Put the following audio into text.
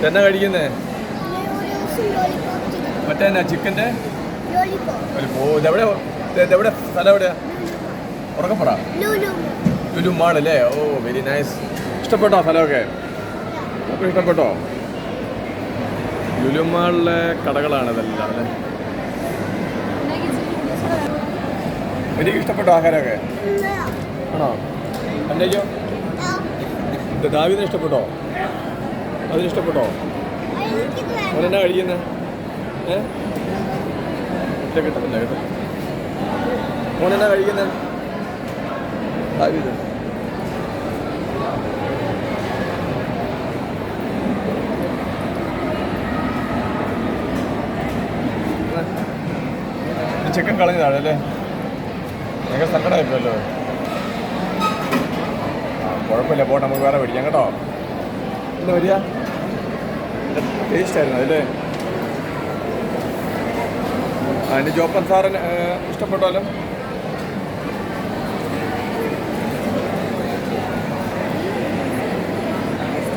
എന്നാ കഴിക്കുന്നേ? മറ്റേ എന്നാ ചിക്കൻ്റെ ഓ ഇതെവിടെ സ്ഥലം എവിടെയാ? ഉറക്കപ്പെടാ ലുലു മാൾ അല്ലേ? ഓ വെരി നൈസ്. ഇഷ്ടപ്പെട്ടോ സ്ഥലമൊക്കെ? അപ്പോൾ ഇഷ്ടപ്പെട്ടോ? ലുലു മാളിലെ കടകളാണ് ഇതെല്ലാം അല്ലേ? എനിക്ക് ഇഷ്ടപ്പെട്ടോ ആഹാരമൊക്കെ? ആണോ? എന്നേക്കോ ദാവീദിനെ ഇഷ്ടപ്പെട്ടോ? അതിനിഷ്ടപ്പെട്ടോ? അവനെന്നാ കഴിക്കുന്നത്? കിട്ടത്തില്ല കേട്ടോ. മോനെന്നാ കഴിക്കുന്നത്? ദാവീദ് ചിക്കൻ കളഞ്ഞതാണ് അല്ലേ? ഭയങ്കര സങ്കടമായിപ്പോയല്ലോ. കുഴപ്പമില്ല, പോട്ടെ, നമുക്ക് വേറെ മേടിക്കാം കേട്ടോ. എന്താ വരിക? ടേസ്റ്റ് ആയിരുന്നു അതല്ലേ? അതിന് ജോപ്പൻ സാറിന് ഇഷ്ടപ്പെട്ടാലോ?